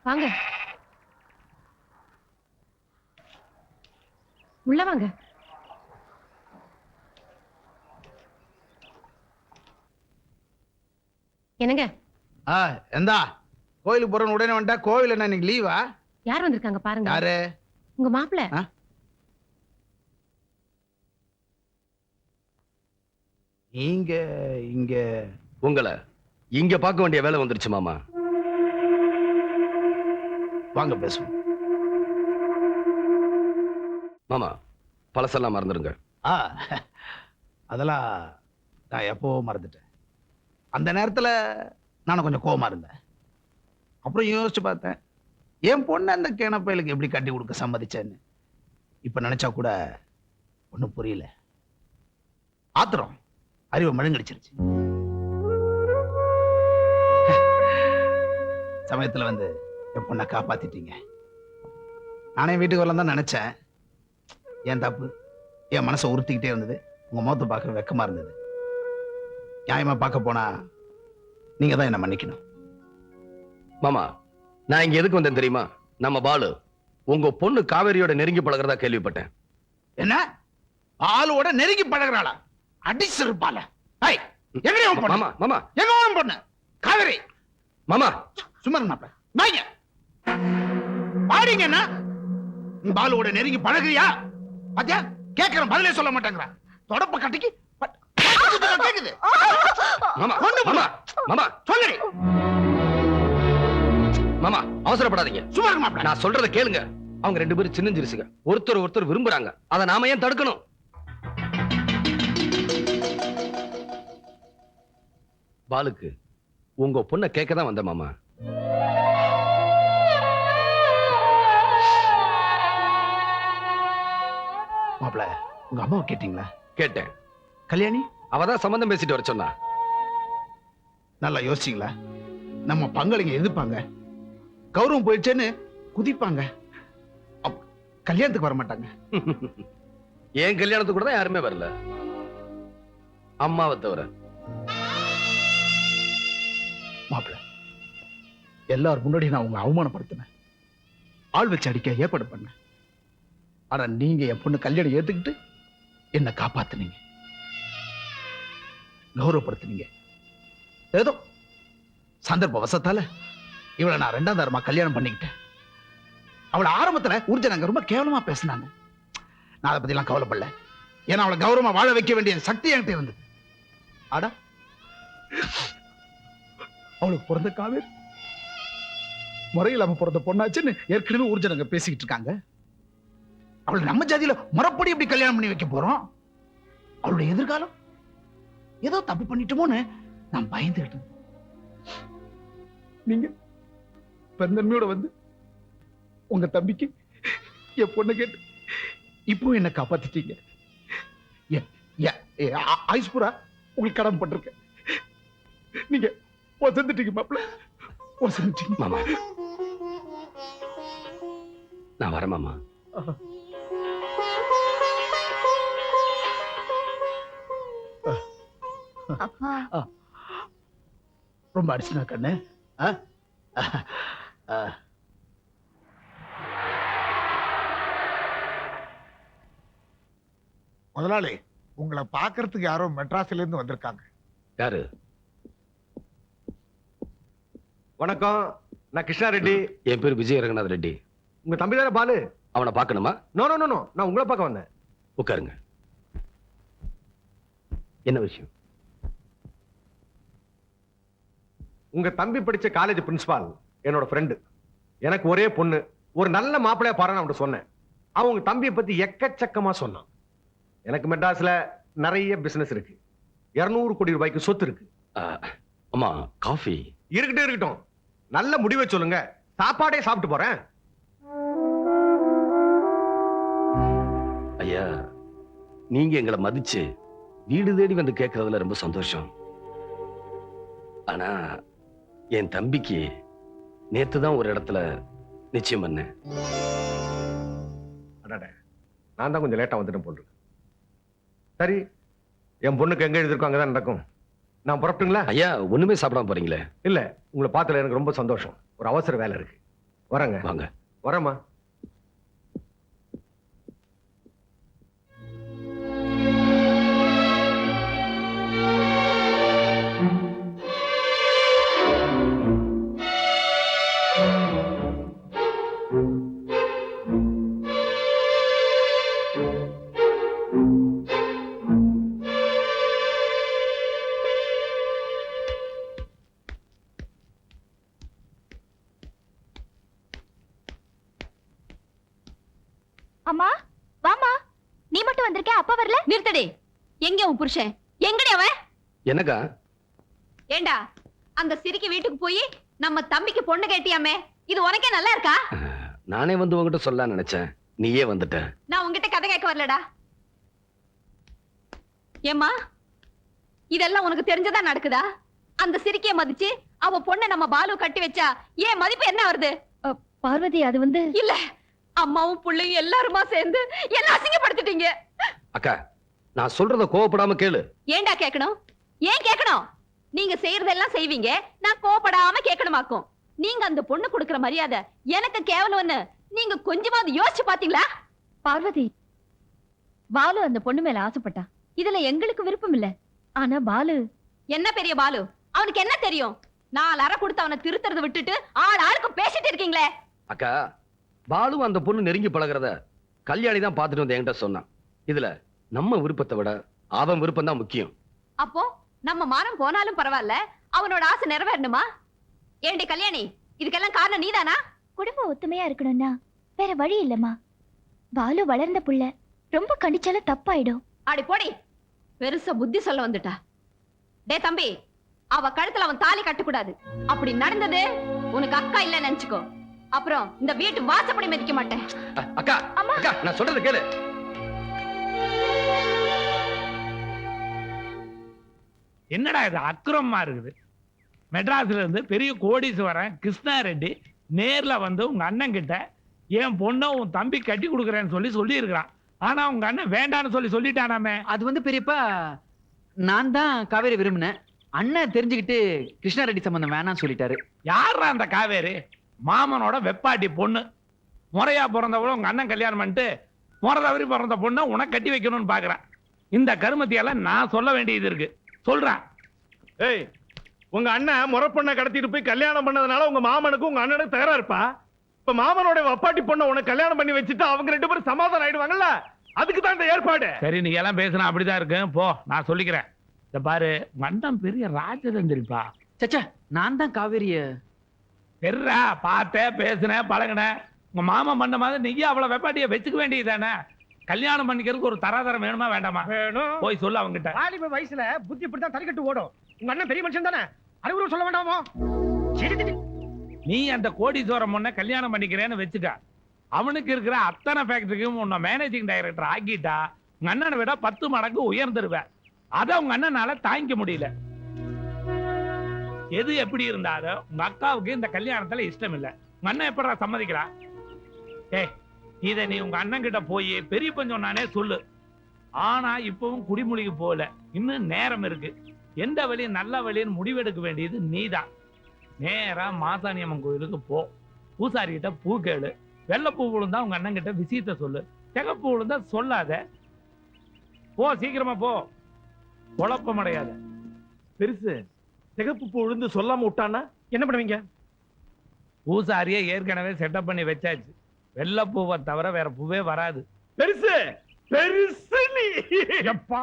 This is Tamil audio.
வாங்க உள்ள வாங்க. என்னங்க? எந்தா கோயிலுக்கு போறேன்னு உடனே வந்துட்டா? கோவில் என்ன இன்னைக்கு லீவா? யார் வந்திருக்காங்க பாருங்க. யாரு? உங்க மாப்பிள்ளை. நீங்க இங்க? உங்களை இங்க பார்க்க வேண்டிய வேலை வந்துருச்சு மாமா. வாங்க பேசுவோம். மாமா பழசெல்லாம் மறந்துருங்க. அதெல்லாம் நான் எப்போ மறந்துட்டேன். அந்த நேரத்துல நானும் கொஞ்சம் கோவமா இருந்தேன். அப்புறம் யோசிச்சு பார்த்தேன், என் பொண்ணு அந்த கேனப்பையிலுக்கு எப்படி கட்டி கொடுக்க சம்மதிச்சேன்னு. இப்ப நினைச்சா கூட ஒன்னும் புரியல. ஆத்திரம் அறிவை மழுங்கடிச்சிருச்சு. சமயத்துல வந்து என் பொண்ணை காப்பாத்திட்டீங்க. நானே வீட்டுக்கு வரலாம் தான் நினைச்சேன். என் தப்பு. என் மனசை உறுத்திக்கிட்டே இருந்தது. உங்க முகத்தை பார்க்க வெக்கமா இருந்தது. நியாயமா பார்க்க போனா நீங்க தான் என்ன மன்னிக்கணும். மாமா நான் இங்க எதுக்கு வந்தேன் தெரியுமா? நம்ம பாலு உங்க பொண்ணு காவேரியோட நெருங்கி பழகிறதா கேள்விப்பட்டேன். என்ன? ஆளோட நெருங்கி பழகிறாளா? அடிச்சிருப்பால. மாமா மாமா எங்க பொண்ணு காவேரி? மாமா சும்மா வாங்க பாடிங்க. என்ன பாலுவோட நெருங்கி பழகுறியா? பாத்தியா கேட்கிறேன், பதிலே சொல்ல மாட்டேங்கிற. தொடப்ப கட்டிக்கு கேக்குது. மாமா மாமா மாமா சொல்லு. மாமா அவசரப்படாதீங்க. சும்மா இருக்க மாட்டேன். நான் சொல்றத கேளுங்க. அவங்க ரெண்டு பேரும் சின்னஞ்சிருசுங்க. ஒருத்தர் விரும்புறாங்க. அதை நாம ஏன் தடுக்கணும்? பாலுக்கு உங்க பொண்ணை கேட்க தான் வந்த மாமா. மாப்பிள உங்க அம்மாவை கேட்டீங்களா? கேட்டேன். கல்யாணி அவதான் சம்பந்தம் பேசிட்டு வர சொன்னா. நல்லா யோசிச்சீங்களா? நம்ம பங்களிங்க எதிர்ப்பாங்க, கௌரவம் போயிடுச்சேன்னு குதிப்பாங்க, கல்யாணத்துக்கு வர மாட்டாங்க. ஏன் கல்யாணத்துக்கு கூட தான் யாருமே வரல, அம்மாவை தவிர. மாப்பிள எல்லாரும் முன்னாடி நான் உங்க அவமானப்படுத்தினேன், ஆள் வச்சு அடிக்க ஏற்பாடு பண்ணேன். ஆனா நீங்க என் பொண்ணு கல்யாணம் ஏத்துக்கிட்டு என்ன காப்பாத்துனீங்க, கௌரவப்படுத்தினீங்க. ஏதோ சந்தர்ப்ப வசத்தால இவளை நான் 2ஆம் தரமா கல்யாணம் பண்ணிக்கிட்டேன். அவளை ஆரம்பத்துல ஊர்ஜனங்க ரொம்ப கேவலமா பேசினாங்க. நான் அதை பத்தி எல்லாம் கவலைப்படல. ஏன்னா அவளை கௌரவமா வாழ வைக்க வேண்டிய சக்தி என்கிட்ட இருந்தது. ஆடா அவளுக்கு பிறந்த காவேரி முறையில்லாம பிறந்த பொண்ணாச்சுன்னு ஏற்கனவே ஊர்ஜனங்க பேசிக்கிட்டு இருக்காங்க. அவளை நம்ம ஜாதியில முறைப்படி எப்படி கல்யாணம் பண்ணி வைக்க போறோம்? அவளுடைய எதிர்காலம் ஏதோ தப்பு பண்ணிட்டோமோன்னு நான் பயந்துகிட்டேன். நீங்க பெருந்தன்மையோட வந்து உங்க தம்பிக்கு என் பொண்ணை கேட்டு இப்போ என்ன காப்பாத்திட்டீங்க. ஐஸ்புரா உங்களுக்கு கடன் பட்டிருக்க. நீங்க வசந்துட்டீங்க மாப்பிள்ள, வசந்துட்டீங்க. மாமா நான் வரேன் மாமா. ரொம்ப அடிச்சுனா கண்ணு. முதலாளி உங்களை பாக்குறதுக்கு யாரோ மெட்ராஸ்ல இருந்து வந்திருக்காங்க. யாரு? வணக்கம், நான் கிருஷ்ணா ரெட்டி. என் பேர் விஜய ரங்கநாத் ரெட்டி. உங்க தம்பி தானே பாலு? அவனை பார்க்கணுமா? நோ நோ நோ, நான் உங்களை பார்க்க வந்தேன். உட்காருங்க. என்ன விஷயம்? உங்க தம்பி படிச்ச காலேஜ் பிரின்சிபால் என்னோட ஃப்ரெண்டு. எனக்கு ஒரே பொண்ணு, ஒரு நல்ல மாப்பிள்ளையா பாருன்னு அவன் சொன்னேன். அவன் உங்க தம்பியை பத்தி எக்கச்சக்கமா சொன்னான். எனக்கு மெட்ராஸ்ல நிறைய பிசினஸ் இருக்கு, 200 கோடி ரூபாய்க்கு சொத்து இருக்கு. அம்மா காஃபி இருக்கட்டும், நல்ல முடிவை சொல்லுங்க, சாப்பாடே சாப்பிட்டு போறேன். ஐயா, நீங்க எங்களை மதிச்சு வீடு தேடி வந்து கேட்கறதுல ரொம்ப சந்தோஷம். ஆனா என் தம்பிக்கு நேத்துதான் ஒரு இடத்துல நிச்சயம் பண்ணேன். நான் தான் கொஞ்சம் லேட்டா வந்துட்டு போட்டிருக்கேன். சரி, என் பொண்ணுக்கு எங்க எழுதிருக்கோம் அங்கதான் நடக்கும். நான் புறப்பட்டுங்களா? ஐயா, ஒண்ணுமே சாப்பிடாம போறீங்களே? இல்ல, உங்களை பார்த்ததுல எனக்கு ரொம்ப சந்தோஷம். ஒரு அவசர வேலை இருக்கு. வரேங்க. வாங்க. வரேம்மா. அம்மா வாமா, நீ மட்டும் வந்திருக்க, அப்பா வரல? நிறுத்தடி. எங்க உன் புருஷன்? எங்கடி அவன்? எனக்கா? ஏண்டா அந்த சிரிக்கி வீட்டுக்கு போய் நம்ம தம்பிக்கு பொண்ணு கேட்டியாமே, இது உனக்கே நல்லா இருக்கா? நானே வந்து உங்ககிட்ட சொல்ல நினைச்சேன், நீயே வந்துட்ட. நான் உன்கிட்ட கதை கேட்க வரலடா. ஏம்மா, இதெல்லாம் உனக்கு தெரிஞ்சதா நடக்குதா? அந்த சிரிக்கிய மதிச்சு அவ பொண்ணை நம்ம பாலு கட்டி வச்சா ஏன் மதிப்பு என்ன வருது? பார்வதி, அது வந்து இல்ல, அம்மாவும் புள்ளையும் எல்லாருமா சேர்ந்து என்ன அசிங்கப்படுத்திட்டீங்க. அக்கா, நான் சொல்றத கோவப்படாம கேளு. ஏன்டா கேட்கணும்? ஏன் கேட்கணும்? நீங்க செய்யறதெல்லாம் செய்வீங்க, நான் கோபப்படாம கேட்கணுமாக்கும். நீங்க அந்த பொண்ணு கொடுக்கிற மரியாதை எனக்கு கேவலம்னு நீங்க கொஞ்சமாவது யோசிச்சு பாத்தீங்களா? பார்வதி, பாலு அந்த பொண்ணு மேல ஆசைப்பட்டா. இதுல எங்களுக்கு விருப்பம் இல்ல. ஆனா பாலு என்ன பெரிய பாலு, அவனுக்கு என்ன தெரியும்? 4 அறை கொடுத்து அவனை திருத்துறதை விட்டுட்டு ஆள் ஆளுக்கு பேசிட்டு இருக்கீங்களே. அக்கா, பாலு அந்த பொண்ணு நெருங்கி பழகிறத கல்யாணி தான் பார்த்துட்டு வந்து என்கிட்ட சொன்னான். இதுல நம்ம விருப்பத்தை விட அவன் விருப்பம் தான் முக்கியம். அப்போ நம்ம மானம் போனாலும் பரவாயில்ல, அவனோட ஆசை நிறைவேறணுமா? ஏண்டி கல்யாணி, இதுக்கெல்லாம் காரணம் நீதானா? குடும்ப ஒத்துமையா இருக்கணும்னா வேற வழி இல்லம்மா. பாலு வளர்ந்த புள்ள, ரொம்ப கண்டிச்சாலும் தப்பாயிடும். அடி போடி, பெருசா புத்தி சொல்ல வந்துட்டா. டே தம்பி, அவ கழுத்துல அவன் தாலி கட்டக்கூடாது. அப்படி நடந்தது உனக்கு அக்கா இல்ல நினைச்சுக்கோ, அப்புறம் இந்த வீட்டு வாசப்படி மதிக்க மாட்டேன். அக்கா, அக்கா, நான் சொல்றத கேளு. என்னடா இது அக்கிரமமா இருக்குது? மெட்ராஸ்ல இருந்து பெரிய கோடீஸ்வரன் கிருஷ்ணா ரெட்டி நேர்ல வந்து உங்க அண்ணன் கிட்ட என் பொண்ணை உன் தம்பி கட்டி கொடுக்குறேன்னு சொல்லி இருக்கிறான். ஆனா உங்க அண்ணன் வேண்டான்னு சொல்லிட்டானாமே. அது வந்து பெரியப்பா, நான் தான் காவேரி விரும்பினேன். அண்ணன் தெரிஞ்சுக்கிட்டு கிருஷ்ணாரெட்டி சம்பந்தம் வேணாம்னு சொல்லிட்டாரு. யாரா அந்த காவேரி? மாமனோட வெப்பாட்டி பொண்ணு. முறையா பிறந்தவள உங்க அண்ணன் கல்யாணம் பண்ணிட்டு முறை தவறி பிறந்த பொண்ணை உனக்கு கட்டி வைக்கணும்னு பாக்குறான். இந்த கருமத்தியெல்லாம் நான் சொல்ல வேண்டியது இருக்கு. சொல்றேன். ஏய், உங்க அண்ணன் முறை பொண்ணை கடத்திட்டு போய் கல்யாணம் பண்ணதுனால உங்க மாமனுக்கு உங்க அண்ணனுக்கு தகராறுப்பா. இப்ப மாமனோட வப்பாட்டி பொண்ணை உனக்கு கல்யாணம் பண்ணி வச்சுட்டு அவங்க 2 பேரும் சமாதானம் ஆயிடுவாங்கல்ல, அதுக்கு தான் இந்த ஏற்பாடு. சரி, நீ எல்லாம் பேசினா அப்படிதான் இருக்கு. போ, நான் சொல்லிக்கிறேன். இந்த பாரு, உங்க அண்ணன் பெரிய ராஜதந்திரிப்பா. சச்சா, நான் தான் காவேரிய பெர்ரா பார்த்தேன், பேசினேன், பழகினேன். உங்க மாமா பண்ண மாதிரி நீங்க அவ்வளவு வெப்பாட்டிய வச்சுக்க வேண்டியதானே? கல்யாணம் பண்ணிக்கிறதுக்கு ஒரு தராதரம் வேணுமா வேண்டாமா? வேணும். போய் சொல்லு அவங்கிட்ட. வாலிப வயசுல புத்தி இப்படிதான் தறிக்கட்டு ஓடும். உங்க அண்ணன் பெரிய மனுஷன் தானே, அறிவுரை சொல்ல வேண்டாமோ? நீ அந்த கோடீஸ்வரம் பொண்ணை கல்யாணம் பண்ணிக்கிறேன்னு வச்சுக்க. அவனுக்கு இருக்கிற அத்தனை ஃபேக்டரிக்கும் உன்னை மேனேஜிங் டைரக்டர் ஆக்கிட்டா உங்க அண்ணனை விட 10 மடங்கு உயர்ந்துருவேன். அத உங்க அண்ணனால தாங்கிக்க முடியல. எது எப்படி இருந்தாலும் உங்க அக்காவுக்கு இந்த கல்யாணத்துல இஷ்டம் இல்ல. உங்க அண்ணன் எப்படா சம்மதிக்கிறா? இத நீ உங்க அண்ணன் கிட்ட போய் பெரிய பஞ்சம் நானே சொல்லு. ஆனா இப்பவும் குடிமொழிக்கு போகல, இன்னும் நேரம் இருக்கு. எந்த வழியும் நல்ல வழின்னு முடிவெடுக்க வேண்டியது நீதான். நேரா மாசாணியம்மன் கோயிலுக்கு போ, பூசாரி கிட்ட பூ கேளு. வெள்ளைப்பூ விழுந்தா உங்க அண்ணன் கிட்ட விஷயத்த சொல்லு, சிகப்பு விழுந்தா சொல்லாத. போ, சீக்கிரமா போ, குழப்பம் அடையாத. பெருசு சிகப்பு பூ விழுந்து சொல்லாம விட்டானா என்ன பண்ணுவீங்க? பூசாரியை ஏற்கனவே செட்டப் பண்ணி வச்சாச்சு. வெள்ளைப்பூவை தவிர வேற பூவே வராது. பெருசு பெருசு நீ எப்பா